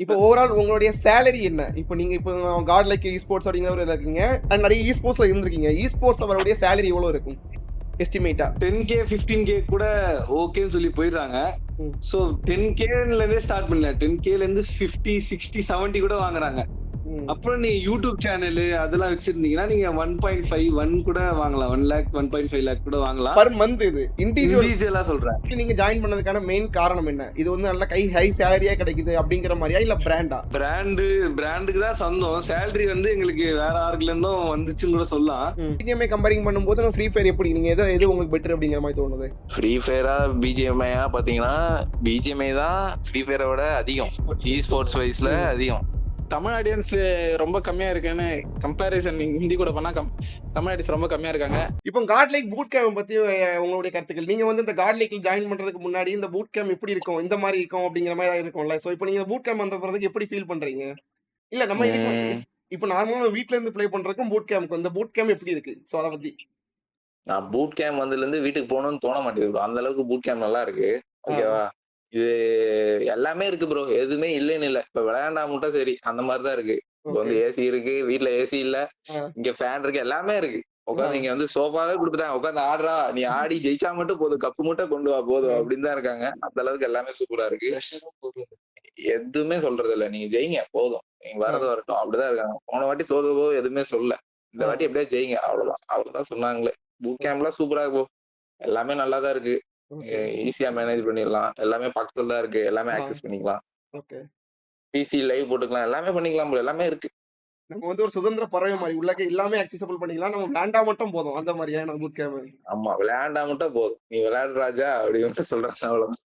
இப்போ ஓவரால் உங்களுடைய சேலரி என்ன? இப்போ நீங்க இப்போ காட் லைக் ஸ்போர்ட்ஸ் அப்படிங்கிற ஒரு இதுல இருக்கீங்க. அண்ட் நிறைய ஸ்போர்ட்ஸ்ல இருந்திருக்கீங்க. ஸ்போர்ட்ஸ்ல வரக்கூடிய சேலரி எவ்வளவு இருக்கும்? எஸ்டிமேட்டா. 10K 15K கூட ஓகேன்னு சொல்லி போயிடுறாங்க. ம். ஸோ 10Kல இருந்தே ஸ்டார்ட் பண்ணல. 10Kல இருந்து 50, 60, 70 கூட வாங்குறாங்க. ம். அப்புறம் நீங்க யூடியூப் சேனல் அதெல்லாம் வச்சிருந்தீங்கன்னா நீங்க 1.5 1 கூட வாங்கலாம். 1 லேக் 1.5 லேக் கூட வாங்கலாம். பர் மந்த் இது. இண்டிவிஜுவலா சொல்றேன். நீங்க ஜாயின் பண்ணதுக்கான மெயின் காரணம் என்ன? இது வந்து நல்ல ஹை சேலரியா கிடைக்குது அப்படிங்கிற மாதிரியா இல்ல பிராண்டா? பிராண்டுக்கு தான் சொந்தம். சேலரி வந்து எங்களுக்கு வேற யாருக்குல இருந்தும் வந்துச்சுன்னு கூட சொல்லலாம். பிஜிஎம்ஐ கம்பேரிங் பண்ணும்போது நம்ம ஃப்ரீ ஃபயர் எப்படி நீங்க எது உங்களுக்கு பெட்டர் அப்படிங்கிற மாதிரி தோணுது? ஃப்ரீ ஃபயரா பிஜிஎம்ஐயா பாத்தீங்கன்னா பிஜிஎம்ஐ தான் ஃப்ரீ ஃபயரை விட அதிகம். ஸ்போர்ட்ஸ் வைஸ்ல அதிகம். தமிழ் ஆடியன்ஸ் ரொம்ப கம்மியா இருக்குன்னு கம்பேரிசன் ஹிந்தி கூட பண்ணா தமிழ் ஆடியன்ஸ் ரொம்ப கம்மியா இருக்காங்க. இப்போ காட் லைக் பூட் கேம்ப் பத்தி உங்களுடைய கருத்துக்கள். நீங்க வந்து இந்த காட் லைக்ல ஜாயின் பண்றதுக்கு முன்னாடி இந்த பூட் கேம்ப் எப்படி இருக்கும்? இந்த மாதிரி இருக்கும் அப்படிங்கிற மாதிரி ஏதாவது இருக்கும்ல. சோ இப்போ நீங்க பூட் கேம்ப் வந்த பிறகு எப்படி ஃபீல் பண்றீங்க? இல்ல நம்ம இதுக்கு இப்போ நார்மலா வீட்ல இருந்து ப்ளே பண்றதுக்கும் பூட் கேம்ப்க்கு இந்த பூட் கேம்ப் எப்படி இருக்கு? சோ அத பத்தி. நான் பூட் கேம்ப் வந்ததுல இருந்து வீட்டுக்கு போகணும்னு தோண மாட்டேங்குது ப்ரோ. அந்த அளவுக்கு பூட் கேம்ப் நல்லா இருக்கு. ஓகேவா? இது எல்லாமே இருக்கு ப்ரோ. எதுவுமே இல்லைன்னு இல்ல. இப்ப விளையாண்டா மட்டும் சரி அந்த மாதிரிதான் இருக்கு. இப்ப வந்து ஏசி இருக்கு, வீட்டுல ஏசி இல்ல, இங்க ஃபேன் இருக்கு, எல்லாமே இருக்கு. உட்காந்து இங்க வந்து சோஃபாவே கொடுத்துட்டாங்க. உட்காந்து ஆடுறா, நீ ஆடி ஜெயிச்சா மட்டும் போதும், கப்பு மட்டும் கொண்டு வா போதும் அப்படின்னு தான் இருக்காங்க. அந்த அளவுக்கு எல்லாமே சூப்பரா இருக்கு. எதுவுமே சொல்றது இல்ல. நீங்க ஜெயிங்க போதும், நீங்க வரது வரட்டும் அப்படிதான் இருக்காங்க. போன வாட்டி தோல்வோ எதுவுமே சொல்ல. இந்த வாட்டி எப்படியா ஜெயிங்க அவ்வளவுதான். அவ்வளவுதான் சொன்னாங்களே. பூட் கேம்ப்லாம் சூப்பரா இருக்கும். எல்லாமே நல்லாதான் இருக்கு. ஈஸியா மேனேஜ் பண்ணிடலாம். எல்லாமே பக்கத்துல தான் இருக்கு. எல்லாமே ஆக்சஸ் பண்ணிக்கலாம். பிசி லைவ் போட்டுக்கலாம். எல்லாமே பண்ணிக்கலாம் bro. எல்லாமே இருக்கு. நம்ம வந்து ஒரு சுதந்திர பறவை மாதிரி உள்ளக்க எல்லாமே அக்சஸபிள் பண்ணிக்கலாம். நம்ம விளையாண்டா மட்டும் போதும். அந்த மாதிரியான பூட் கேம்ப். ஆமா, விளையாண்டா மட்டும் போதும். நீ விளையாடு ராஜா அப்படின்னு சொல்றாங்க அவ்வளவுதான்.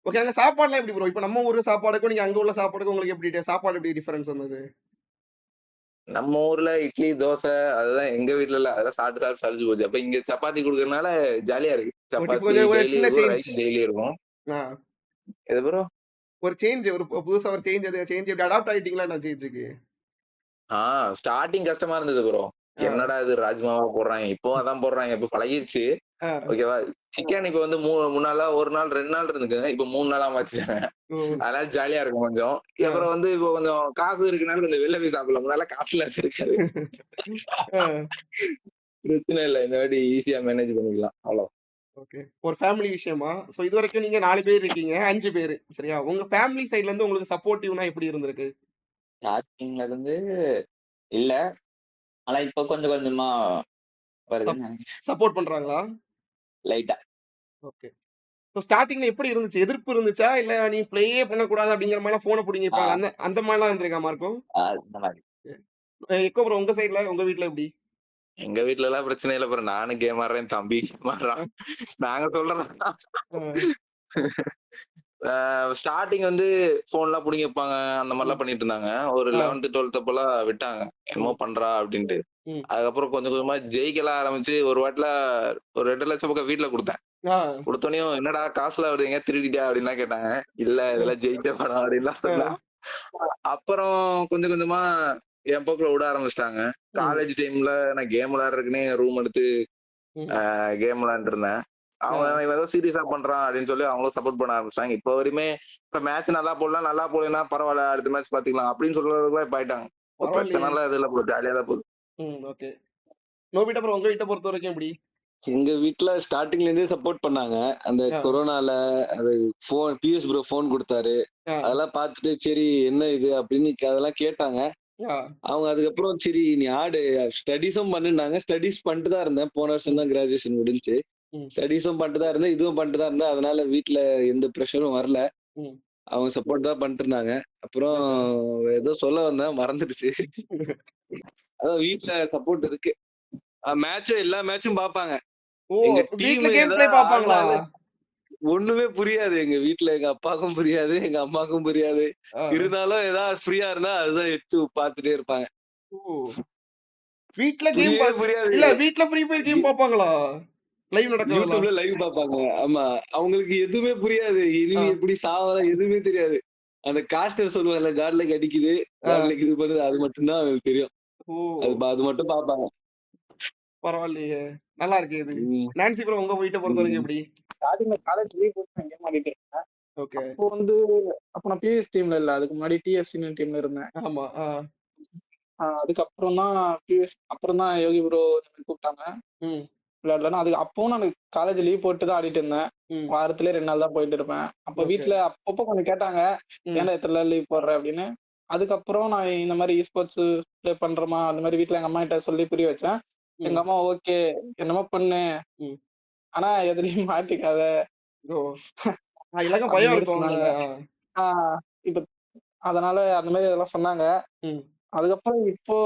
ஓகே, அங்க சாப்பாடுலாம் எப்படி ப்ரோ? இப்போ நம்ம ஊர் சாப்பாடுக்கும் நீங்க அங்க உள்ள சாப்பாடுக்கும் உங்களுக்கு எப்படி சாப்பாடு எப்படி டிஃபரன்ஸ் வந்தது? நம்ம ஊர்ல இட்லி தோசை அதுதான் எங்க வீட்டுல இல்ல. அதெல்லாம் சாப்பிட்டு சளிச்சு போச்சு. அப்ப இங்க சப்பாத்தி குடுக்கறதுனால ஜாலியா இருக்கு. சப்பாத்தி ஒரு டெய்லி சின்ன இருக்கும், சேஞ்ச். ரைஸ் டெய்லி இருக்கும். எது ப்ரோ? ஒரு சேஞ்ச், ஒரு புதுசா ஒரு சேஞ்ச். அது சேஞ்ச் எப்படி அடாப்ட் ஆயிட்டீங்களா என்ன சேஞ்சுக்கு? ஸ்டார்டிங் கஷ்டமா இருந்தது ப்ரோ. என்னடா இது ராஜ்மாவா போடுறாங்க, இப்போ அதான் போடுறாங்க. இப்ப பழகிருச்சு. ஓகேவா? சிக்கன் இப்ப வந்து முன்னால ஒரு நாள் 2 நாள் இருந்துக்குங்க. இப்ப 3 நாளா மாத்திட்டாங்க. அதனால ஜாலியா இருக்கும் கொஞ்சம். அப்புறம் வந்து இப்போ கொஞ்சம் காசு இருக்குனால கொஞ்சம் வெளில போய் சாப்பிடலாம். முன்னால காசுல இருக்காது. பிரச்சனை இல்ல. இந்த வாட்டி ஈஸியா மேனேஜ் பண்ணிக்கலாம். அவ்வளவு. ஓகே. ஒரு ஃபேமிலி விஷயமா? சோ இதுவரைக்கும் நீங்க 4 பேர் இருக்கீங்க. 5 பேரு. சரியா? உங்க ஃபேமிலி சைடுல இருந்து உங்களுக்கு சப்போர்ட்டிவ்னா எப்படி இருந்திருக்கு? ஸ்டார்டிங்ல இருந்து இல்ல. ஆனா இப்ப கொஞ்சம் கொஞ்சமா வருதுன்னு சப்போர்ட் பண்றாங்களா? லைட்டா. ஓகே. சோ ஸ்டார்டிங்ல எப்படி இருந்துச்சு? எதிர்ப்பு இருந்துச்சா? இல்ல நீ ப்ளேயே பண்ணக்கூடாது அப்படிங்கிற மாதிரிலாம் போன புடுங்கிப்பாங்க. அந்த மாதிரிலாம் இருந்திருக்கா மார்க்கும்? அந்த மாதிரி. எக்கோ ப்ரோ உங்க சைடுல உங்க வீட்ல எப்படி? எங்க வீட்ல எல்லாம் பிரச்சனை இல்ல ப்ரோ. நானும் கேம் ஆடுறேன், தம்பி கேம் ஆடுறான். நாங்க சொல்றதா. ஸ்டார்டிங் வந்து போன்லாம் புடிங்கி வைப்பாங்க. அந்த மாதிரிலாம் பண்ணிட்டு இருந்தாங்க. ஒரு 11th 12th அப்பெல்லாம் விட்டாங்க. என்னமோ பண்றா அப்படின்ட்டு. அதுக்கப்புறம் கொஞ்சம் கொஞ்சமா ஜெயிக்கலாம் ஆரம்பிச்சு ஒரு வாட்டில ஒரு 2 லட்சம் பக்கம் வீட்டுல கொடுத்தேன். கொடுத்தோனையும் என்னடா காசுல வருது, எங்க திருடிட்டியா அப்படின்லாம் கேட்டாங்க. இல்ல இதெல்லாம் ஜெயிச்ச படம் அப்படின்லாம் சொன்னேன். அப்புறம் கொஞ்சம் கொஞ்சமா என் போக்குல விட ஆரம்பிச்சிட்டாங்க. காலேஜ் டைம்ல நான் கேம் விளையாடுறதுக்குன்னே ரூம் எடுத்து கேம் விளையாண்டு இருந்தேன். அவன் ஏதோ சீரியஸா பண்றான் அப்படின்னு சொல்லி அவங்களும் சப்போர்ட் பண்ண ஆரம்பிச்சாங்க. இப்போ வரையுமே இப்ப மேட்ச் நல்லா போடலாம், நல்லா போடலன்னா பரவாயில்ல, அடுத்த மேட்ச் பாத்துக்கலாம் அப்படின்னு சொல்றதுக்குலாம் இப்ப ஆயிட்டாங்க. பிரச்சனை எல்லாம் இது இல்ல ப்ரோ. ஜாலியா தான் போகுது. ஓகே. நோபிட்டா ப்ரோ உங்க வீட்டை பொறுத்த வரைக்கும் எப்படி? எங்க வீட்டுல ஸ்டார்டிங்ல இருந்தே சப்போர்ட் பண்ணாங்க. அந்த கொரோனால அது போன் பிஎஸ் ப்ரோ போன் கொடுத்தாரு. அதெல்லாம் பார்த்துட்டு சரி என்ன இது அப்படின்னு அதெல்லாம் கேட்டாங்க. அவங்க அதுக்கப்புறம் சரி நீ ஆடு, ஸ்டடீஸும் பண்ணிருந்தாங்க. ஸ்டடீஸ் பண்ணிட்டு தான் இருந்தேன். போன வருஷம் தான் கிராஜுவேஷன் முடிஞ்சு. ஸ்டடீஸும் பண்ணிட்டு தான் இருந்தேன், இதுவும் பண்ணிட்டு தான் இருந்தேன். அதனால வீட்டுல எந்த ப்ரெஷரும் வரல. அவங்க சப்போர்ட் தான் பண்ணிட்டு இருந்தாங்க. அப்புறம் ஏதோ சொல்ல வந்தேன், மறந்துடுச்சு. அதான் வீட்டுல சப்போர்ட் இருக்கு. மேட்சும் எல்லா மேட்சும் பாப்பாங்க. எங்க வீட்ல கேம் பிளே பாப்பாங்களா? ஒண்ணுமே புரியாது எங்க வீட்டுல. எங்க அப்பாவுக்கும் புரியாது, எங்க அம்மாக்கும் புரியாது. இருந்தாலும் ஏதாவது ஃப்ரீயா இருந்தா அதுதான் எடுத்து பாத்துட்டே இருப்பாங்க. வீட்ல கேம் புரியாது. இல்ல வீட்ல ஃப்ரீ ஃபயர் கேம் பாப்பாங்களா? லைவ் நடக்குதுல. யூடியூப்ல லைவ் பாப்பாங்க. ஆமா, அவங்களுக்கு எதுவுமே புரியாது. இனிமே எப்படி சாவலாம் எதுவுமே தெரியாது. அந்த காஸ்டர் சொல்லுவாங்கல்ல, காட்லைக் அடிக்குது, காட்லைக் இது பண்ணுது, அது மட்டும் தான் அவங்களுக்கு தெரியும். அது மட்டும் பாப்பாங்க. பரவாயில்லையே, நல்லா இருக்கு இது. நான்சி ப்ரோ உங்க வீட்டை பொறுத்த வரைக்கும் எப்படி? ஸ்டார்டிங்ல காலேஜ் லீவ் போட்டு கேம் ஆடிட்டு இருக்கேன். ஓகே. அப்போ வந்து அப்ப நான் பிஎஸ் டீம்ல இல்ல. அதுக்கு முன்னாடி டிஎஃப்சின்னு டீம்ல இருந்தேன். ஆமா. அதுக்கப்புறம் தான் பிஎஸ் அப்புறம் தான் யோகி ப்ரோ கூப்பிட்டாங்க ம். விளையாடலாம். அதுக்கு அப்பவும் நான் காலேஜ் லீவ் போட்டு தான் ஆடிட்டு இருந்தேன். ம். வாரத்திலே 2 நாள் தான் போயிட்டு இருப்பேன். அப்ப ஓகே. வீட்ல அப்பப்போ கொஞ்சம் கேட்டாங்க, ம். "ஏன்டா இத்தன நாள் லீவ் போடுற?" அப்படின்னு. அதுக்கப்புறம் நான் இந்த மாரி ஸ்போர்ட்ஸ் ப்ளே பண்றோமா, அந்த மாரி வீட்ல எங்க அம்மாகிட்ட சொல்லி புரிய வச்சேன். எங்க ம். அம்மா ஓகே, என்னமோ பண்ணு. ம். ஆனா எதுலயும் மாட்டிக்காத ஓ! எல்லாருக்கும் பயம் அப்படின்னு இருக்கும். சொன்னாங்க. ஆ இப்ப அதனால அந்த மாரி இதெல்லாம் சொன்னாங்க. ம். அதுக்கப்புறம் இப்போ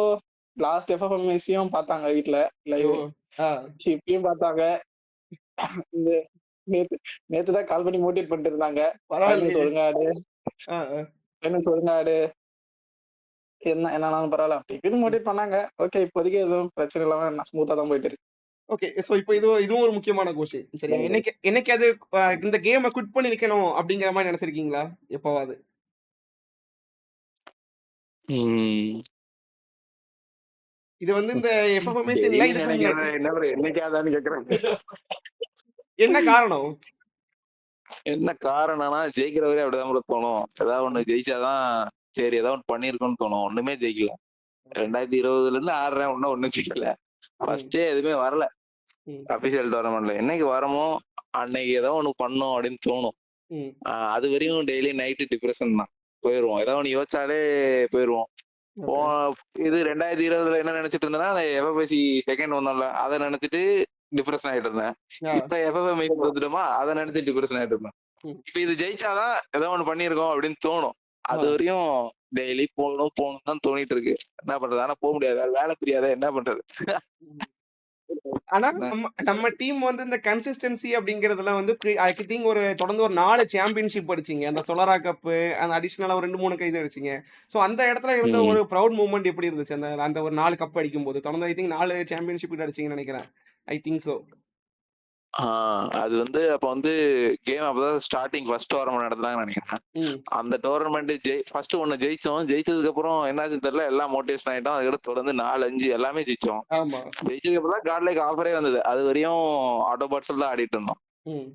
லாஸ்ட் எஃப்எஃப்எம்எஸ்சியும் பார்த்தாங்க வீட்ல ஓ! லைவ். ஆ. இப்பயும் பார்த்தாங்க. இந்த நேத்து நேத்து தான் கால் பண்ணி மோட்டிவேட் பண்ணிட்டு இருந்தாங்க. ஃபைனல்ஸ் பரவாயில்லையே! ஒழுங்கா ஆடு, ஆ, ஆ. ஃபைனல்ஸ் ஒழுங்கா ஆடு. என்னானாலும் பரவாயில்ல அப்படி இப்படின்னு மோட்டிவேட் பண்ணாங்க. ஓகே இப்போதைக்கு எதுவும் பிரச்சனை இல்லாம ஸ்மூத்தா தான் போயிட்டு இருக்கு. ஓகே. சோ இப்போ இதுவும் ஒரு முக்கியமான கொஸ்டின். சரியா? என்னைக்காவது இந்த கேம குவிட் பண்ணி நிக்கணும் அப்படிங்கிற மாரி நெனச்சிருக்கீங்களா? எப்பவாவது? ம். இது வந்து இந்த எஃப்எஃப்எம்எஸ் இல்ல டெய்லி இதுக்கு நினைக்கிறேன். முன்னாடி. என்ன ப்ரோ என்னைக்காதான்னு கேக்குறாங்க. என்ன காரணம்? என்ன காரணம்னா ஜெயிக்கிறவரே அப்படிதான் ப்ரோ தோணும். ஏதாவது ஒண்ணு ஜெயிச்சாதான் சரி ஏதாவது ஒண்ணு பண்ணிருக்கோம்னு தோணும். ஒண்ணுமே ஜெயிக்கல. 2020ல இருந்து ஆடுறேன் ஒண்ணும் ஜெயிக்கல. ம். ஃபர்ஸ்டே எதுவுமே வரல. ம். அபிஷியல் டோர்னமெண்ட்ல என்னைக்கு வரமோ அன்னைக்கு ஏதோ ஒண்ணு பண்ணும் அப்படின்னு தோணும். ம். அது வரையும் டெய்லி நைட்டு டிப்ரெஷன் தான். போயிருவோம். ஏதோ ஒண்ணு யோசிச்சாலே போயிருவோம். ஓகே. இது 2020ல என்ன நினைச்சிட்டு இருந்தேன்னா எஃப்எஃப்ஐசி செகண்ட் வந்தோம்ல அதை நினைச்சிட்டு டிப்ரெஷன் ஆயிட்டு இருந்தேன். ஆ. இப்ப எஃப்எஃப்ஐசி வந்துட்டோமா அதை நினைச்சு டிப்ரெஷன் ஆயிட்டு இருந்தேன். ம். இப்ப இது ஜெயிச்சாதான் ஏதோ ஒண்ணு பண்ணிருக்கோம் அப்படின்னு தோணும். அது ஆ. வரையும் டெய்லி போகணும் தான் தோணிட்டு இருக்கு. என்ன பண்றது? ஆனா போக முடியாது. வேற வேலை புரியாத என்ன பண்றது? ம். ஆனா நம்ம டீம் வந்து இந்த கன்சிஸ்டன்சி அப்படிங்கறதுல வந்து ஐ திங்க் தொடர்ந்து ஒரு 4 சாம்பியன்ஷிப் அடிச்சீங்க. அந்த சொலரா கப், அந்த அடிஷனலா ஒரு 2, 3 இது அடிச்சீங்க. சோ அந்த இடத்துல இருந்த ம். ஒரு ப்ரவுட் மூவ்மெண்ட் எப்படி இருந்துச்சு? அந்த ஒரு 4 கப் அடிக்கும்போது. தொடர்ந்து ஐ திங்க் 4 சாம்பியன்ஷிப் அடிச்சீங்கன்னு நினைக்கிறேன். I think so. அது வந்து அப்ப வந்து கேம் அப்பதான் ஸ்டார்டிங் ஃபர்ஸ்ட் டோர்னமெண்ட் நடத்துனாங்கன்னு நினைக்கிறேன். ம். அந்த டோர்னமெண்ட் ஃபர்ஸ்ட் ஒண்ணு ஜெயிச்சோம். ஜெயிச்சதுக்கு அப்புறம் என்னாச்சுன்னு தெரியல எல்லாம் மோட்டிவேஷன் ஆயிட்டோம். அதுக்கடுத்து தொடர்ந்து 4, 5 எல்லாமே ஜெயிச்சோம். ஆமா. ஜெயிச்சதுக்கு அப்புறம் தான் காட் லைக் ஆஃபரே வந்தது. அது வரையும் ஆட்டோ பாட்ஸ்ல தான் ஆடிட்டு இருந்தோம். ம்.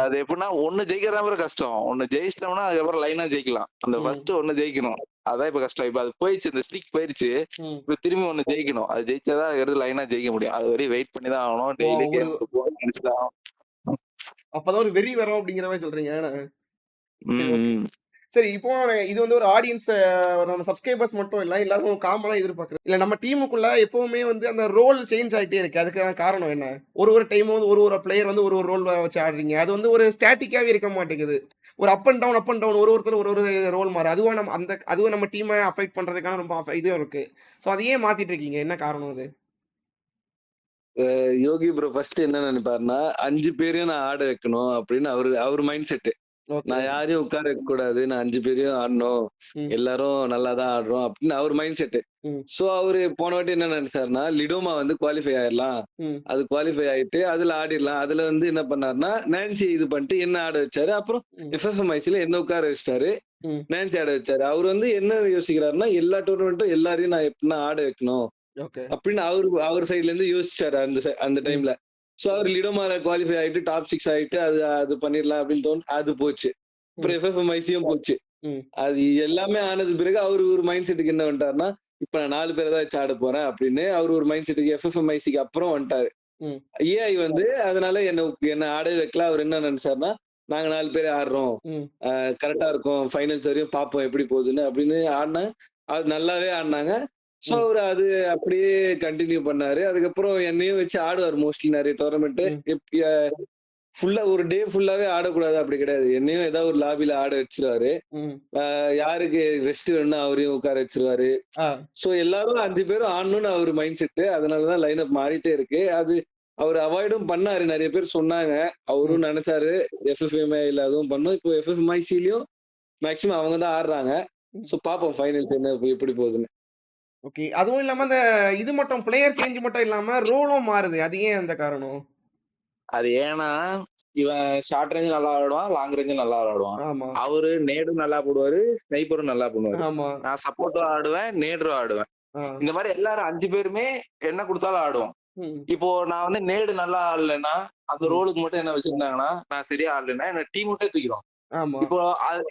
அது எப்படின்னா ஒண்ணு ஜெயிக்கிறதா கஷ்டம். ஒண்ணு ஜெயிச்சிட்டோம்னா அதுக்கப்புறம் லைனா ஜெயிக்கலாம். அந்த ம். ஃபர்ஸ்ட் ஒண்ணு ஜெயிக்கணும். அதான் இப்ப கஷ்டம். இப்ப அது போயிடுச்சு. இந்த ஸ்ட்ரீக் போயிருச்சு. ம். இப்ப திரும்பி ஒண்ணு ஜெயிக்கணும். அது ஜெயிச்சாதான் அதுக்கடுத்து லைனா ஜெயிக்க முடியும். அது வரையும் வெயிட் பண்ணி தான் ஆகணும். ஓ! டெய்லி ஒரு கேம் போகணும்னு நினைச்சுதான் ஆகணும். அப்பதான் ஒரு வெறி வரும் அப்படிங்கிற மாரி சொல்றீங்க. சரி, ஓகே. ம். சரி, இப்போ இது வந்து ஒரு ஆடியன்ஸ் நம்ம சப்ஸ்கிரைபர்ஸ் மட்டும் இல்ல. எல்லாரும் காமனா எதிர்பார்க்குறது. இல்ல நம்ம டீமுக்குள்ள எப்பவுமே வந்து அந்த ரோல் சேஞ்ச் ஆயிட்டே இருக்கு. அதுக்கான காரணம் என்ன? ஒரு டைம் வந்து ஒரு பிளேயர் வந்து ஒரு ரோல் வச்சு ஆடுறீங்க. அது வந்து ஒரு ஸ்டாட்டிக்காவே இருக்க மாட்டேங்குது. ஒரு up and down, up and down ஒருத்தர் ஒரு ரோல் மாறு. அதுவும் நம்ம டீம அஃபெக்ட் பண்றதுக்கான ரொம்ப இதுவும் இருக்கு. சோ அத ஏன் மாத்திட்டு இருக்கீங்க? என்ன காரணம் அது? யோகி ப்ரோ ஃபர்ஸ்ட் என்ன நினைப்பாருன்னா 5 பேரையும் நான் ஆட வைக்கணும் அப்படின்னு அவர் மைண்ட் செட். ஓகே. நான் யாரையும் உட்கார வைக்க கூடாது. நான் 5 பேரையும் ஆடணும். ம். எல்லாரும் நல்லா தான் ஆடுறோம் அப்படின்னு அவர் மைண்ட் செட். ம். சோ அவரு போன வாட்டி என்ன நினைச்சாருன்னா லிடோமா வந்து குவாலிஃபை ஆயிடலாம். ம். அது குவாலிஃபை ஆயிட்டு அதுல ஆடிடலாம். அதுல வந்து என்ன பண்ணாருன்னா நான்சி இது பண்ணிட்டு என்ன ஆட வச்சாரு. அப்புறம் ம். எஃப்எஃப்எம்ஐசில என்ன உட்கார வச்சிட்டாரு. ம். நான்சி ஆட வச்சாரு. அவர் வந்து என்ன யோசிக்கிறாருன்னா எல்லா டோர்னமெண்ட்டும் எல்லாரையும் நான் எப்படின்னா ஆட வைக்கணும் ஓகே. அப்படின்னு அவர் சைட்ல இருந்து யோசிச்சாரு அந்த ம். டைம்ல. சோ அவர் லிடோமால குவாலிஃபை ஆயிட்டு டாப் 6 ஆயிட்டு அது பண்ணிடலாம் அப்படின்னு தோணு அது போச்சு. அப்புறம் ம். எஃப்எஃப்எம்ஐசியும் போச்சு. ம். அது எல்லாமே ஆனது பிறகு ஒரு மைண்ட் செட்டுக்கு என்ன வந்துட்டாருன்னா இப்ப நான் 4 பேரை தான் வச்சு ஆட போறேன் அப்படின்னு ஒரு மைண்ட் செட்டுக்கு எஃப்எஃப்எம்ஐசிக்கு அப்புறம் வந்துட்டாரு. ம். ஏஐ வந்து அதனால என்ன ஆட வைக்கல. அவர் என்ன நினைச்சாருன்னா நாங்க 4 பேரே ஆடுறோம். ம். கரெக்டா இருக்கும். ஃபைனல்ஸ் வரையும் பார்ப்போம் எப்படி போகுதுன்னு அப்படின்னு ஆடினா அது நல்லாவே ஆடினாங்க. சோ ம். அவரு அது அப்படியே கண்டினியூ பண்ணாரு. அதுக்கப்புறம் என்னையும் வச்சு ஆடுவார் மோஸ்ட்லி நிறைய டோர்னமெண்ட். ம். ஃபுல்லா ஒரு டே ஃபுல்லாவே ஆடக்கூடாது அப்படி கிடையாது. என்னையும் ஏதாவது ஒரு லாபில ஆட வச்சிருவாரு. ம். யாருக்கு ரெஸ்ட் வேணும்னா அவரையும் உட்கார வச்சிருவாரு. ஆ. சோ எல்லாரும் 5 பேரும் ஆடணும்னு அவர் மைண்ட் செட். அதனாலதான் லைன் அப் மாறிட்டே இருக்கு. அது அவர் அவாய்டும் பண்ணாரு. நிறைய பேர் சொன்னாங்க. ம். அவரும் நினைச்சாரு எஃப்எஃப்எம்ஐல அதுவும் பண்ணும். இப்போ எஃப்எஃப்எம்ஐசிலயும் மேக்ஸிமம் அவங்க தான் ஆடுறாங்க. ம். சோ பாப்போம் ஃபைனல்ஸ் என்ன எப்படி போகுதுன்னு. ஓகே. அதுவும் இல்லாம அந்த இது மட்டும் பிளேயர் சேஞ்ச் மட்டும் இல்லாம ரோலும் மாறுது. அது ஏன் அந்த காரணம்? அது ஏன்னா இவன் ஷார்ட் ரேஞ்ச் நல்லா விளையாடுவான், லாங் ரேஞ்ச் நல்லா விளையாடுவான். ஆமா. அவரு நேடும் நல்லா போடுவாரு, ஸ்னைப்பரும் நல்லா பண்ணுவாரு. ஆமா. நான் சப்போர்ட்டும் ஆடுவேன், நேடும் ஆடுவேன். ஆ. இந்த மாதிரி எல்லாரும் 5 பேருமே என்ன கொடுத்தாலும் ஆடுவோம். ம். இப்போ நான் வந்து நேடு நல்லா ஆடலைன்னா அந்த ம். ரோலுக்கு மட்டும் என்ன வச்சிருந்தாங்கன்னா நான் சரியா ஆடலைன்னா என்ன டீம் விட்டே தூக்கிடும். ஆமா.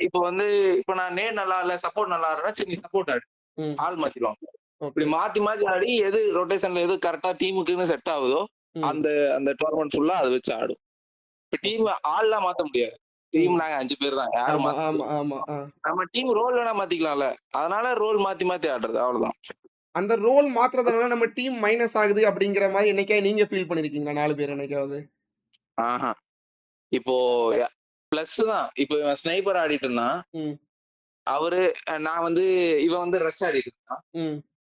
இப்போ வந்து இப்போ நான் நல்லா இல்ல, சப்போர்ட் நல்லா ஆடுறேன்னா சரி நீ சப்போர்ட் ஆடு, ஆள் மாத்திடுவாங்க. இப்படி மாத்தி மாத்தி ஆடி எது ரொட்டேஷன்ல எது கரெக்டா டீமுக்குன்னு செட் ஆகுதோ அந்த அந்த டோர்னமெண்ட் ஃபுல்லா அதை வச்சு ஆடும். இப்ப டீம் ஆள்லாம் மாத்த முடியாது. டீம் நாங்க 5 பேர் தான், யாரும் நம்ம டீம் ரோல் வேணா மாத்திக்கலாம்ல, அதனால ரோல் மாத்தி மாத்தி ஆடுறது, அவ்வளவுதான். அந்த ரோல் மாத்துறதுனால நம்ம டீம் மைனஸ் ஆகுது அப்படிங்கிற மாதிரி என்னைக்கா நீங்க ஃபீல் பண்ணிருக்கீங்களா 4 பேர் என்னைக்காவது? இப்போ பிளஸ் தான். இப்போ இவன் ஸ்னைப்பர் ஆடிட்டு இருந்தான், அவரு நான் வந்து இவன் வந்து ரஷ் ஆடிட்டு இருந்தான்.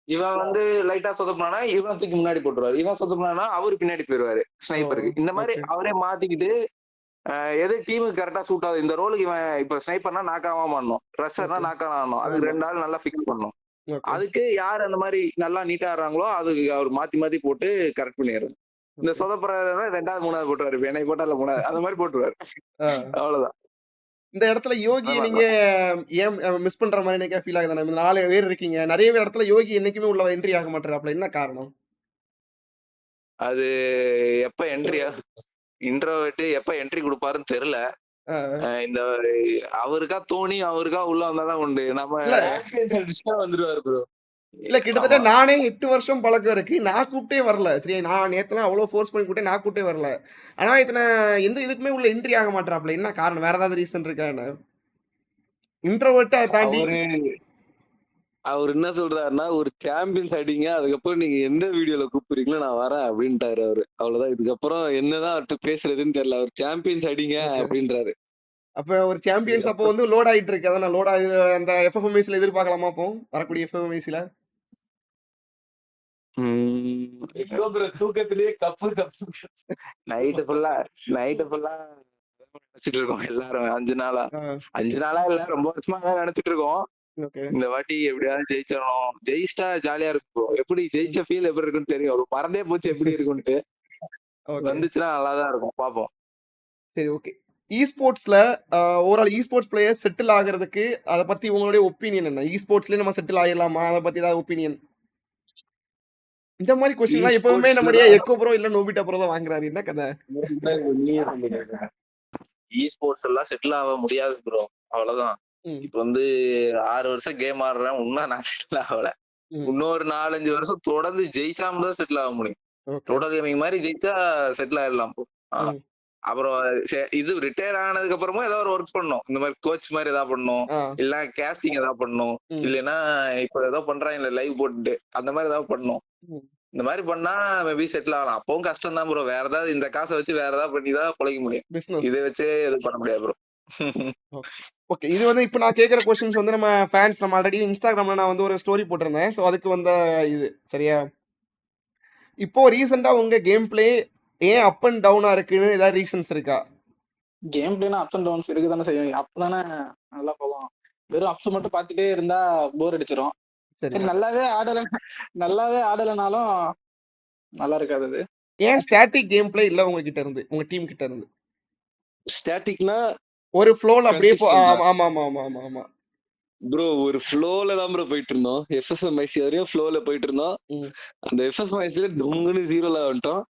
இவன் வந்து லைட்டா சொதப்பினா இவன் தூக்கி முன்னாடி போட்டுருவாரு, இவன் சொதப்பினா அவரு பின்னாடி போயிருவாரு ஸ்னைப்பருக்கு. இந்த மாதிரி அவரே மாத்திக்கிட்டு எது டீமுக்கு கரெக்டா சூட் ஆகுது, இந்த ரோலுக்கு இவன் இப்ப ஸ்னைப்பர்னா நாக்காவா மாறணும், ரஷர்னா நாக்காவா ஆடணும், அதுக்கு 2 ஆள் நல்லா ஃபிக்ஸ் பண்ணணும். அதுக்கு யார் அந்த மாதிரி நல்லா நீட்டா ஆடுறாங்களோ அதுக்கு அவர் மாத்தி மாத்தி போட்டு கரெக்ட் பண்ணிடுறாரு. இந்த சொதப்புறாரு 2வது 3வது போட்டுருவாரு, என்னை போட்டால 3வது அந்த மாதிரி போட்டுருவாரு, அவ்வளவுதான். இந்த இடத்துல யோகி நீங்க ஏன் மிஸ் பண்ற மாதிரி என்னைக்கா ஃபீல் ஆகுது? நம்ம 4 பேர் இருக்கீங்க, நிறைய இடத்துல யோகி என்னைக்குமே உள்ள என்ட்ரி ஆக மாட்டாரு, என்ன காரணம்? அது எப்ப என்ட்ரியா இன்ட்ரோவர்ட் எப்ப என்ட்ரி கொடுப்பாருன்னு தெரியல. இந்த அவருக்கா தோனி அவருக்கா உள்ள வந்தாதான் உண்டு, நம்ம வந்துருவாரு ப்ரோ. இல்ல கிட்டத்தட்ட நானே 8 வருஷம் பழக்கம் இருக்கு, நான் கூப்பிட்டே வரல. சரி, நான் நேத்துலாம் அவ்வளவு ஃபோர்ஸ் பண்ணி கூப்பிட்டே, நான் கூப்பிட்டே வரல. ஆனா இத்தனை எந்த இதுக்குமே உள்ள என்ட்ரி ஆக மாட்டாப்ல, என்ன காரணம்? வேற ஏதாவது ரீசன் இருக்கா என்ன? இன்ட்ரோவர்ட் தாண்டி அவர் என்ன சொல்றாருன்னா, ஒரு சாம்பியன்ஸ் அடிங்க, அதுக்கப்புறம் நீங்க எந்த வீடியோல கூப்பிடுறீங்களோ நான் வரேன் அப்படின்ட்டாரு அவரு. அவ்வளவுதான், இதுக்கப்புறம் என்னதான் அவர்கிட்ட பேசுறதுன்னு தெரியல. அவர் சாம்பியன்ஸ் அடிங்க அப்படின்றாரு. அப்ப ஒரு சாம்பியன்ஸ் அப்போ வந்து லோட் ஆயிட்டு இருக்கு, அதான் லோட் ஆகி அந்த எஃப்எஃப்எம்ஐஸ்ல எதிர்பார்க்கலாமா அப்போ வரக்கூடிய எஃப்எஃப்எம்ஐஸ்ல? தூக்கத்திலேயே கப்பு நைட்டு ஃபுல்லா நினைச்சிட்டு இருக்கோம் எல்லாரும். 5 நாளா இல்ல, ரொம்ப வருஷமா நினைச்சிட்டு இருக்கோம். இந்த வாட்டி எப்படியாவது ஜெயிச்சிடணும், ஜெயிச்சிட்டா ஜாலியா இருக்கும். எப்படி ஜெயிச்ச ஃபீல் எப்படி இருக்குன்னு தெரியும், ஒரு மறந்தே போச்சு எப்படி இருக்குன்ட்டு. வந்துச்சுன்னா நல்லாதான் இருக்கும், பாப்போம். சரி, ஓகே. இஸ்போர்ட்ஸ்ல ஓவரால் இஸ்போர்ட்ஸ் பிளேயர் செட்டில் ஆகிறதுக்கு அதை பத்தி உங்களுடைய ஒப்பீனியன் என்ன? இஸ்போர்ட்ஸ்லயே நம்ம செட்டில் ஆயிடலாமா, அதை பத்தி ஏதாவது ஒப்பீனியன்? இந்த மாதிரி கொஸ்டின்லாம் எப்பவுமே நம்முடைய எக்கோ ப்ரோ இல்ல நோபிட்டா ப்ரோ தான் வாங்குறாரு, என்ன கதை? இஸ்போர்ட்ஸ் எல்லாம் செட்டில் ஆக முடியாது ப்ரோ, அவ்வளவுதான். இப்ப வந்து 6 வருஷம் கேம் ஆடுறேன், இன்னும் நான் செட்டில் ஆகல. இன்னொரு 4-5 வருஷம் தொடர்ந்து ஜெயிச்சா மட்டும் தான் செட்டில் ஆக முடியும். டோட்டல் கேமிங் மாதிரி ஜெயிச்சா செட்டில் ஆயிடலாம். அப்புறம் இது ரிட்டையர் ஆனதுக்கு அப்புறமா ஏதாவது ஒரு ஒர்க் பண்ணணும், இந்த மாதிரி கோச் மாதிரி ஏதாவது பண்ணணும், இல்ல கேஸ்டிங் ஏதாவது பண்ணணும், இல்லைன்னா இப்ப ஏதோ பண்றாங்க லைவ் போட்டு அந்த மாதிரி ஏதாவது பண்ணணும். இந்த மாதிரி பண்ணா மேபி செட்டில் ஆகலாம். அப்பவும் கஷ்டம் தான் ப்ரோ, வேற ஏதாவது இந்த காசை வச்சு வேற ஏதாவது பண்ணி தான் பிழைக்க முடியும், இதை வச்சு எதுவும் பண்ண முடியாது ப்ரோ. ஓகே, இது வந்து இப்போ நான் கேட்குற கொஸ்டின்ஸ் வந்து நம்ம ஃபேன்ஸ், நம்ம ஆல்ரெடி இன்ஸ்டாகிராம்ல நான் வந்து ஒரு ஸ்டோரி போட்டிருந்தேன், ஸோ அதுக்கு வந்த இது சரியா? இப்போ ரீசெண்டா உங்க கேம் பிளே ஏன் அப் அண்ட் டவுனா இருக்குன்னு ஏதாவது ரீசன்ஸ் இருக்கா? கேம் பிளேனா அப்ஸ் அண்ட் டவுன்ஸ் இருக்கு தானே செய்யும், அப்பதானே நல்லா போகும். வெறும் அப்ஸ் மட்டும் பார்த்துட்டே இருந்தா போர் அடிச்சிடும். சரி, நல்லாவே ஆடலைனாலும் நல்லா இருக்காது. அது ஏன் ஸ்டாட்டிக் கேம் பிளே இல்ல உங்ககிட்ட இருந்து, உங்க டீம் கிட்ட இருந்து? ஸ்டாட்டிக்னா ஒரு ஃப்ளோல அப்படியே ஆமா ஆமா ஆமா ஆமா ஆமா ப்ரோ, ஒரு ஃப்ளோல தான் ப்ரோ போயிட்டு இருந்தோம். எஃப்எஃப்எம்ஐசி வரையும் ஃப்ளோல போயிட்டு இருந்தோம். அந்த எஃப்எஃப்எம்ஐசில தொங்குன்னு 0ல வந்துட்டோம்.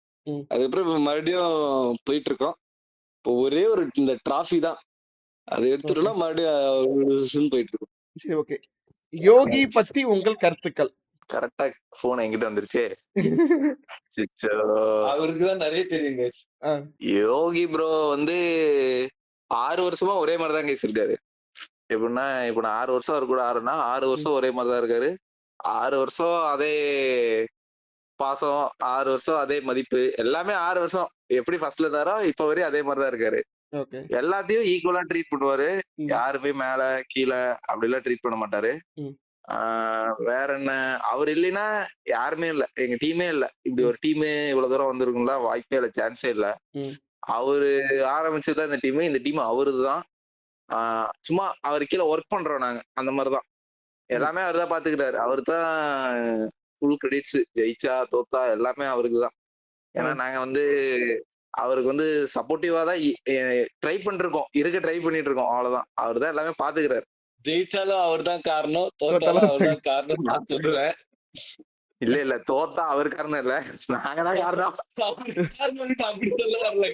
அதுக்கப்புறம் மறுபடியும் போயிட்டு இருக்கோம். இப்போ ஒரே ஒரு இந்த டிராஃபி தான், அதை எடுத்துட்டோம்னா மறுபடியும் போயிட்டு இருக்கோம். சரி, ஓகே. யோகி பத்தி உங்கள் கருத்துக்கள்? கரெக்டா போன் என்கிட்ட வந்துருச்சு. அவருக்கு தான் நிறைய தெரியுங்க. யோகி ப்ரோ வந்து 6 வருஷமா ஒரே மாதிரிதான் கேஸ் இருக்காரு. எப்படின்னா இப்ப நான் 6 வருஷம் அவர் கூட ஆடுறேன்னா 6 வருஷம் ஒரே மாதிரிதான் இருக்காரு. 6 வருஷம் அதே பாசம், 6 வருஷம் அதே மதிப்பு, எல்லாமே 6 வருஷம் எப்படி ஃபர்ஸ்ட்ல இருந்தாரோ இப்ப வரையும் அதே மாதிரிதான் இருக்காரு. எல்லாத்தையும் ஈக்குவலா ட்ரீட் பண்ணுவாரு, யாருமே மேல கீழே அப்படி எல்லாம் ட்ரீட் பண்ண மாட்டாரு. வேற என்ன, அவர் இல்லைன்னா யாருமே இல்ல, எங்க டீமே இல்ல. இப்படி ஒரு டீம் இவ்வளவு தூரம் வந்திருக்குங்களா, வாய்ப்பே இல்ல, சான்ஸே இல்ல. அவரு ஆரம்பிச்சதுதான் இந்த டீம், இந்த டீம் அவருதான். சும்மா அவரு கீழே ஒர்க் பண்றோம் நாங்க, அந்த மாதிரிதான். எல்லாமே அவர் தான் பாத்துக்கிறாரு, அவரு தான் ஃபுல் கிரெடிட்ஸ். ஜெயிச்சா தோத்தா எல்லாமே அவருக்கு தான். ஏன்னா நாங்க வந்து அவருக்கு வந்து சப்போர்ட்டிவா தான் ட்ரை பண்ணிருக்கோம், ட்ரை பண்ணிட்டு இருக்கோம், அவ்வளவுதான். அவர் தான் எல்லாமே பாத்துக்கிறாரு. ஜெயிச்சாலும் அவர் தான் காரணம், தோத்தாலும் அவர் தான் காரணம் நான் சொல்லுவேன். இல்ல தோத்தா அவர் காரணம் இல்ல, நாங்கதான் காரணம். அப்படி சொல்ல வரல.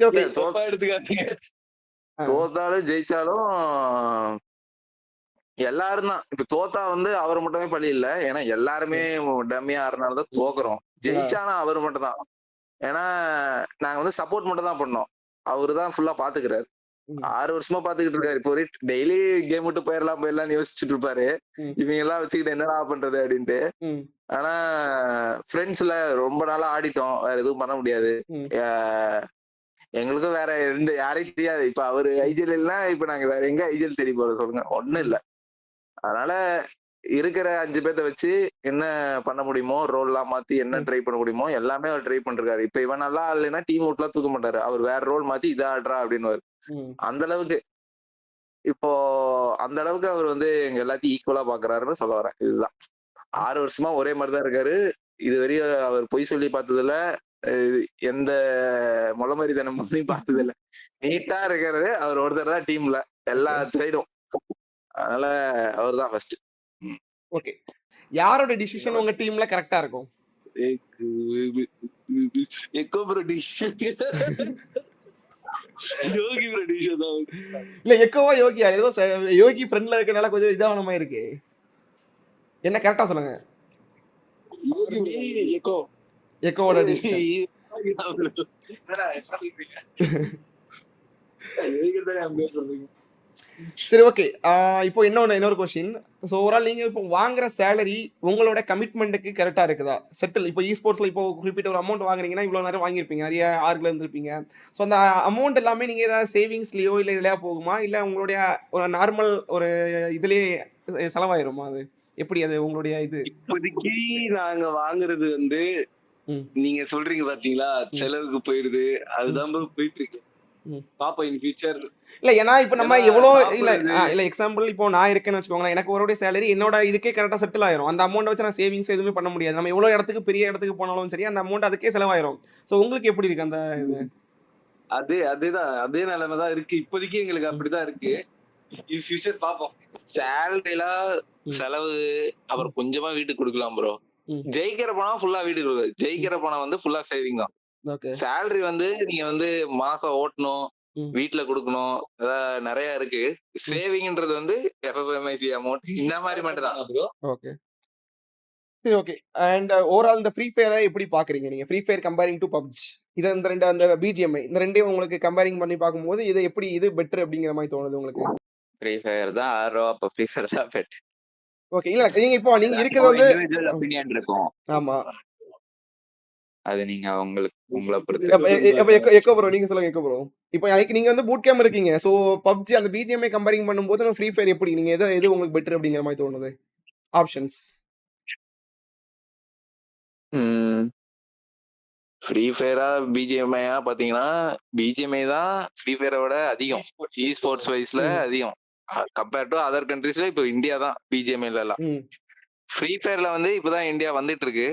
ஓகே. தப்பா எடுத்துக்காதீங்க. தோத்தாலும் ஜெயிச்சாலும் எல்லாரும் தான். இப்ப தோத்தா வந்து அவர் மட்டுமே பழி இல்ல. ஏன்னா எல்லாருமே டம்மியா ஆடுறதுனாலதான் தோக்குறோம். ஜெயிச்சானா அவர் மட்டும் தான். ஏன்னா நாங்க வந்து சப்போர்ட் மட்டும் தான் பண்ணோம். அவருதான் ஃபுல்லா பாத்துக்கிறாரு. 6 வருஷமா பாத்துக்கிட்டு இருக்காரு. இப்போ டெய்லி கேம் விட்டு போயிடலாம்னு யோசிச்சுட்டு இருப்பாரு. இவங்க எல்லாம் வச்சுக்கிட்டு என்னடா பண்றது அப்படின்ட்டு. ஆனா ஃப்ரெண்ட்ஸ்ல ரொம்ப நாளா ஆடிட்டோம். வேற எதுவும் பண்ண முடியாது. எங்களுக்கும் வேற எந்த யாரையும் தெரியாது. இப்ப அவரு ஐஜிஎல் இல்லைன்னா இப்ப நாங்க வேற எங்க ஐஜிஎல் தேடி போற சொல்லுங்க? ஒண்ணும் இல்ல. அதனால இருக்கிற 5 பேர்த்த வச்சு என்ன பண்ண முடியுமோ, ரோல் எல்லாம் மாத்தி என்ன ட்ரை பண்ண முடியுமோ எல்லாமே அவர் ட்ரை பண்ணிருக்காரு. இப்ப இவன் நல்லா ஆடலைன்னா டீம் அவுட்லாம் தூக்க மாட்டாரு. அவர் வேற ரோல் மாத்தி இதை ஆடுறா அப்படின்னு. அந்த அளவுக்கு இப்போ அந்த அளவுக்கு அவர் வந்து எங்க எல்லாத்தையும் ஈக்குவலா பாக்குறாருன்னு சொல்ல வரேன். இதுதான் 6 வருஷமா ஒரே மாதிரிதான் இருக்காரு. இதுவரையும் அவர் பொய் சொல்லி பார்த்ததுல எந்த முளமரிதனம் பண்ணி பார்த்தது இல்ல. நீட்டா இருக்கிறது அவர் ஒருத்தர் தான் டீம்ல எல்லா சைடும். அதனால அவர் தான் ஃபர்ஸ்ட். ஓகே. யாரோட டிசிஷன் உங்க டீம்ல கரெக்டா இருக்கும்? Echo bro decision. Yogi bro decision தான். இல்ல எக்கோவா யோகியா? ஏதோ யோகி ஃப்ரெண்ட்ல இருக்கனால கொஞ்சம் இதான மாதிரி இருக்கு. என்ன கரெக்டா சொல்லுங்க. எக்கோ. எக்கோவோட டிசிஷன். சரி ஓகே. இப்போ இன்னொரு கொஸ்டின். ஸோ ஓவரால் நீங்க இப்போ வாங்குற சேலரி உங்களோட கமிட்மெண்ட்டுக்கு கரெக்டா இருக்குதா? செட்டில் இப்போ ஸ்போர்ட்ஸ்ல இப்போ குறிப்பிட்ட ஒரு அமௌண்ட் வாங்குறீங்கன்னா இவ்வளவு நேரம் வாங்கியிருப்பீங்க, நிறைய ஆர்குல இருந்திருப்பீங்க. ஸோ அந்த அமௌண்ட் எல்லாமே நீங்க ஏதாவது சேவிங்ஸ்லயோ இல்லை இதுலயா போகுமா, இல்லை உங்களுடைய ஒரு நார்மல் ஒரு இதுலயே செலவாயிருமா? அது எப்படி அது உங்களுடைய இது? இப்போதைக்கு நாங்க வாங்குறது வந்து நீங்க சொல்றீங்க பாத்தீங்களா, செலவுக்கு போயிடுது. அதுதான் போயிட்டு இருக்கு. பாப்பா இன் ஃபியூச்சர் இல்ல ஏன்னா இப்ப நம்ம எவ்வளோ இல்ல எக்ஸாம்பிள் இப்போ நான் இருக்கேன்னு வச்சுக்கோங்களேன், எனக்கு ஒரு சேலரி என்னோட இதுக்கே கரெக்டா செட்டில் ஆயிரும். அந்த அமௌண்ட் வச்சு நான் சேவிங்ஸ் எதுவுமே பண்ண முடியாது. நம்ம எவ்வளவு இடத்துக்கு பெரிய இடத்துக்கு போனாலும் சரி அந்த அமௌண்ட் அதுக்கே செலவாயிரும். ஸோ உங்களுக்கு எப்படி இருக்கு அந்த இது? அதே நிலைமை தான் இருக்கு இப்போதைக்கு. எங்களுக்கு அப்படிதான் இருக்கு. இன் ஃபியூச்சர் பாப்போம். சேலரிலாம் செலவு அப்புறம் கொஞ்சமா வீட்டுக்கு கொடுக்கலாம் ப்ரோ. ஜெயிக்கிற பணம் ஃபுல்லா வீட்டுக்கு கொடுக்காது. ஜெயிக்கிற பணம் வந்து ஃபுல்லா சேவிங் தான். சேலரி வந்து நீங்க வந்து மாசம் ஓட்டணும், வீட்டுல கொடுக்கணும், அதான் நிறைய இருக்கு. சேவிங்ன்றது வந்து எஃப்எம்ஐசி அமௌண்ட் இந்த மாதிரி மட்டும் தான். ஓகே சரி ஓகே. அண்ட் ஓவரால் இந்த ஃப்ரீ ஃபயரை எப்படி பாக்குறீங்க நீங்க? Free fire comparing to PUBG, இது இந்த ரெண்டு அந்த பிஜிஎம்ஐ இந்த ரெண்டையும் உங்களுக்கு கம்பேரிங் பண்ணி பார்க்கும்போது இது எப்படி இது பெட்டர் அப்படிங்கிற மாதிரி தோணுது உங்களுக்கு? ஃப்ரீ ஃபயர் தான் ஆடுறோம். அப்ப ஃப்ரீ ஃபயர் தான் பெட்டர். ஓகே. இல்ல நீங்க இப்போ நீங்க இருக்கிறது வந்து இண்டிவிஜுவல் ஒபினியன் இருக்கும். ஆமா. அது நீங்க உங்களை பொறுத்து. எக்கோ ப்ரோ நீங்க சொல்லுங்க. எக்கோ ப்ரோ இப்போ நீங்க வந்து பூட் கேம்ப் இருக்கீங்க. சோ பப்ஜி அந்த பிஜிஎம்ஐ கம்பேரிங் பண்ணும்போது ஃப்ரீ ஃபயர் எப்படி நீங்க எது உங்களுக்கு பெட்டர் அப்படிங்கிற மாதிரி தோணுது? ஆப்ஷன்ஸ் ஃப்ரீ ஃபயரா பிஜிஎம்ஐயா பாத்தீங்கன்னா பிஜிஎம்ஐ தான் ஃப்ரீ ஃபயரை விட அதிகம். இ ஸ்போர்ட்ஸ் வைஸ்ல அதிகம் கம்பேர் டு அதர் கண்ட்ரீஸ்ல. இப்போ இந்தியா தான் பிஜிஎம்ஐல எல்லாம். ஃப்ரீ ஃபயர்ல வந்து இப்பதான் இந்தியா வந்துட்டு இருக்கு.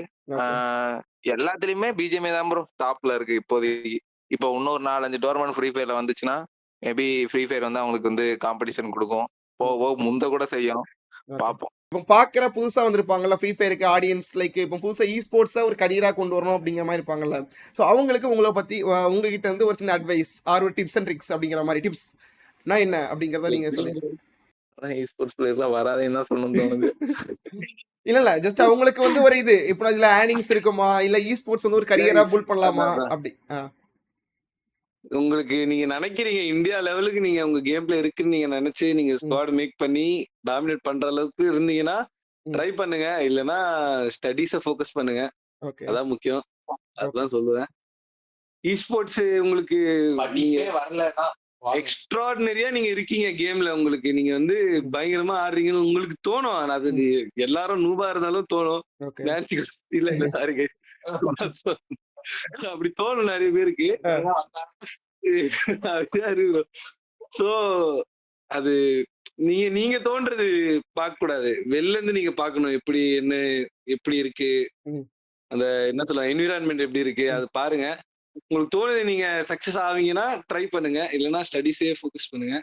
எல்லாத்துலயுமே பிஜிஎம்ஐ தான் ப்ரோ டாப்ல இருக்கு இப்போதைக்கு. இப்போ இன்னொரு 4-5 டோர்னமெண்ட் ஃப்ரீ ஃபயர்ல வந்துச்சுன்னா மேபி ஃப்ரீ ஃபயர் வந்து அவங்களுக்கு வந்து காம்படிஷன் கொடுக்கும். போக முந்த கூட செய்யும். பார்ப்போம். இப்போ பாக்குற புதுசா வந்திருப்பாங்கல்ல ஃப்ரீ ஃபயருக்கு ஆடியன்ஸ், லைக் இப்போ புதுசா இ ஸ்போர்ட்ஸை ஒரு கரியரா கொண்டு வரணும் அப்படிங்கிற மாதிரி இருப்பாங்கல்ல. ஸோ அவங்களுக்கு உங்களை பத்தி உங்ககிட்ட இருந்து ஒரு சின்ன அட்வைஸ் ஆர் ஒரு டிப்ஸ் அண்ட் ட்ரிக்ஸ் அப்படிங்கிற மாதிரி டிப்ஸ் நான் என்ன அப்படிங்கறத நீங்க சொல்லுங்க. இ ஸ்போர்ட்ஸ் பிளேயர்லாம் வராதேன்னு தான் சொல்லணும் தோணுது. இல்ல ஜஸ்ட் அவங்களுக்கு வந்து ஒரு இது இப்போ இதுல ஏர்னிங்ஸ் இருக்குமா, இல்ல இ ஸ்போர்ட்ஸ் வந்து ஒரு கரியரா புல் பண்ணலாமா அப்படி? உங்களுக்கு நீங்க நினைக்கிறீங்க இந்தியா லெவலுக்கு நீங்க உங்க கேம் பிளே இருக்குன்னு நீங்க நினைச்சு நீங்க ஸ்குவாட் மேக் பண்ணி டாமினேட் பண்ற அளவுக்கு இருந்தீங்கன்னா ட்ரை பண்ணுங்க. இல்லைன்னா ஸ்டடீஸை ஃபோக்கஸ் பண்ணுங்க. அதான் முக்கியம். அதுதான் சொல்லுவேன். இ ஸ்போர்ட்ஸ் உங்களுக்கு வரலன்னா எக்ஸ்ட்ராடினரியா நீங்க இருக்கீங்க கேம்ல. உங்களுக்கு நீங்க வந்து பயங்கரமா ஆடுறீங்கன்னு உங்களுக்கு தோணும். அது எல்லாரும் நூபா இருந்தாலும் தோணும். இல்ல சாரி அப்படி தோணும் நிறைய பேருக்கு. சோ அது நீங்க தோன்றது பார்க்க கூடாது. வெளில இருந்து நீங்க பாக்கணும் எப்படி என்ன எப்படி இருக்கு, அந்த என்ன சொல்ல என்விரான்மெண்ட் எப்படி இருக்கு அது பாருங்க. உங்களுக்கு தோணுது நீங்க சக்சஸ் ஆவீங்கன்னா ட்ரை பண்ணுங்க. இல்லைன்னா ஸ்டடிஸே ஃபோக்கஸ் பண்ணுங்க.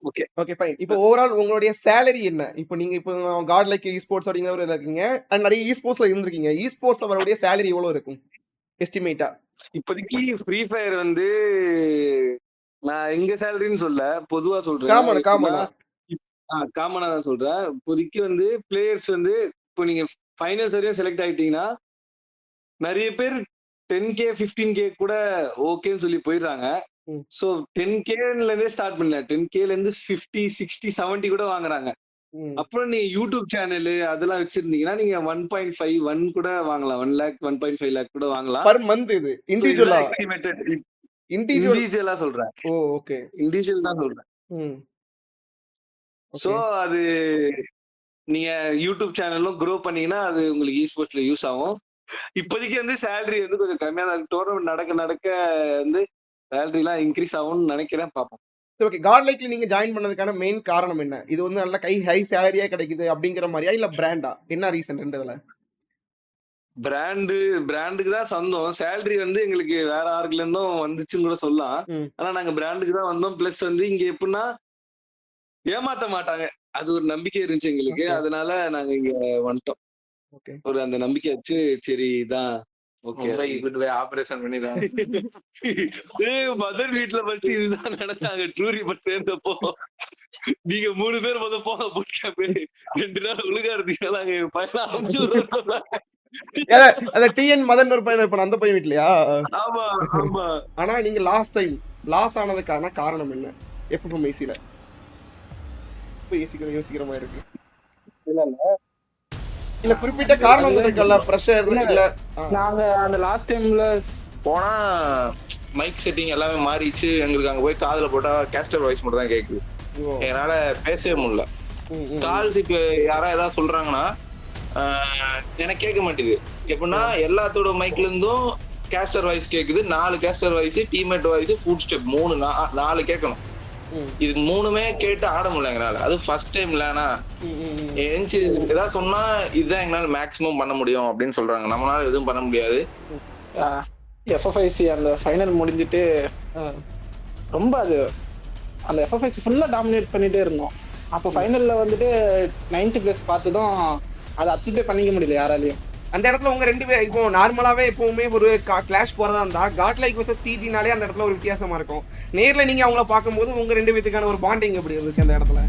Okay okay fine. இப்போ ஓவரால் உங்களுடைய சேலரி என்ன? இப்போ நீங்க இப்போ காட் லைக் இ ஸ்போர்ட்ஸ் அப்படிங்கிற ஒரு இருக்கீங்க அண்ட் நிறைய இ ஸ்போர்ட்ஸ்ல இருந்திருக்கீங்க. இ ஸ்போர்ட்ஸ்ல வரக்கூடிய சேலரி எவ்வளவு இருக்கும் எஸ்டிமேட்டா? இப்போதைக்கு ஃப்ரீ ஃபயர் வந்து நான் எங்க சேலரின்னு சொல்ல, பொதுவா சொல்றேன். காமனா எப்படின்னா, காமனா காமனா தான் சொல்றேன். இப்போதைக்கு வந்து பிளேயர்ஸ் வந்து இப்போ நீங்க ஃபைனல்ஸ் வரையும் செலக்ட் ஆயிட்டீங்கன்னா, நிறைய பேர் 10K 15K கூட ஓகேன்னு சொல்லி போயிடுறாங்க. ம். ஸோ 10Kல இருந்தே ஸ்டார்ட் பண்ணல. 10Kல இருந்து 50, 60, 70 கூட வாங்குறாங்க. ம். அப்புறம் நீங்க யூடியூப் சேனல் அதெல்லாம் வச்சிருந்தீங்கன்னா நீங்க 1.5 1 கூட வாங்கலாம். 1 லேக் 1.5 லேக் கூட வாங்கலாம். பர் மந்த் இது இண்டிவிஜுவலா இண்டிவிஜுவல் இண்டிவிஜுவலா சொல்றேன். ஓ ஓகே இண்டிவிஜுவல் தான் சொல்றேன். ம் சோ ஓகே அது நீங்க யூடியூப் சேனலும் க்ரோ பண்ணீங்கன்னா அது உங்களுக்கு இ-ஸ்போர்ட்ஸ்ல யூஸ் ஆகும். இப்போதைக்கு வந்து சேலரி வந்து கொஞ்சம் கம்மியா தான் இருக்கு. டோர்னமெண்ட் நடக்க நடக்க வந்து சேலரி எல்லாம் இன்க்ரீஸ் ஆகும்னு நினைக்கிறேன். பார்ப்போம். ஓகே காட் லைக்ல நீங்க ஜாயின் பண்ணதுக்கான மெயின் காரணம் என்ன? இது வந்து நல்ல ஹை சேலரியா கிடைக்குது அப்படிங்கிற மாதிரியா இல்ல பிராண்டா? என்ன ரீசன் ரெண்டுல? பிராண்டுக்கு தான் சொந்தம். சேலரி வந்து எங்களுக்கு வேற ஆர்குல இருந்தும் வந்துச்சுன்னு கூட சொல்லலாம். ம் ஆனா நாங்க பிராண்டுக்கு தான் வந்தோம். பிளஸ் வந்து இங்க எப்படின்னா ஏமாத்த மாட்டாங்க. அது ஒரு நம்பிக்கை இருந்துச்சு எங்களுக்கு. ஓகே அதனால நாங்க இங்க வந்துட்டோம். ஓகே ஒரு அந்த நம்பிக்கை வச்சு சரி இதான் ஓகே. மும்பைக்கு கூட்டு போய் ஆபரேஷன் பண்ணிடுவாங்க. மதர் வீட்ல ஃபர்ஸ்ட் இதுதான் நினைச்சாங்க. டூரி பஸ் சேர்ந்தப்போ நீங்க 3 பேர் முதல் போக போட்டு 2 நாள் ஒழுங்கா இருந்தீங்கன்னா நாங்க பையனை அனுப்பிச்சு விடுறோம் சொன்னாங்க. அந்த டிஎன் மதன் ஒரு பையன் இருப்பான் அந்த பையன் வீட்லயா? ஆமா ஆமா. ஆனா நீங்க லாஸ்ட் டைம் லாஸ் ஆனதுக்கான காரணம் என்ன? எஃப்எஃப்எம்ஐசில இப்போ யோசிக்கிற மாதிரி இருக்கு. இல்ல குறிப்பிட்ட காரணம் இருக்குல்ல, பிரஷர் இல்ல நாங்க அந்த லாஸ்ட் டைம்ல போனா மைக் செட்டிங் எல்லாமே மாறிடுச்சு. எங்களுக்கு அங்க போய் காதுல போட்டா கேஸ்டர் வாய்ஸ் மட்டும் தான் கேக்குது. என்னால பேசவே முடியல. கால்ஸ் இப்ப யாரா ஏதாவது சொல்றாங்கன்னா எனக்கு கேட்க மாட்டேங்குது. எப்படின்னா எல்லாத்தோட மைக்ல இருந்தும் கேஸ்டர் வாய்ஸ் கேக்குது. 4 castor voice, teammate voice, food step 4 கேட்கணும். இது 3மே கேட்டு ஆட முடியல எங்களால. அது ஃபர்ஸ்ட் டைம் இல்லனா ஏதாவது சொன்னா இதுதான் எங்களால மேக்ஸிமம் பண்ண முடியும் அப்படின்னு சொல்றாங்க. நம்மளால எதுவும் பண்ண முடியாது. எஃப்எஃப்ஐசி அந்த ஃபைனல் முடிஞ்சிட்டு ரொம்ப அது அந்த எஃப்எஃப்ஐசி ஃபுல்லா டாமினேட் பண்ணிட்டே இருந்தோம். அப்போ ஃபைனல்ல வந்துட்டு 9th பிளேஸ் பார்த்ததும் அதை அக்செப்டே பண்ணிக்க முடியல யாராலையும். அந்த இடத்துல உங்க 2 பேர் இப்போ நார்மலாவே எப்பவுமே ஒரு கிளாஷ் போறதா இருந்தா காட் லைக் வர்சஸ் டிஜினாலே அந்த இடத்துல ஒரு வித்தியாசமா இருக்கும். நேர்ல நீங்க அவங்கள பார்க்கும்போது உங்க 2 பேத்துக்கான ஒரு பாண்டிங் எப்படி இருந்துச்சு அந்த இடத்துல?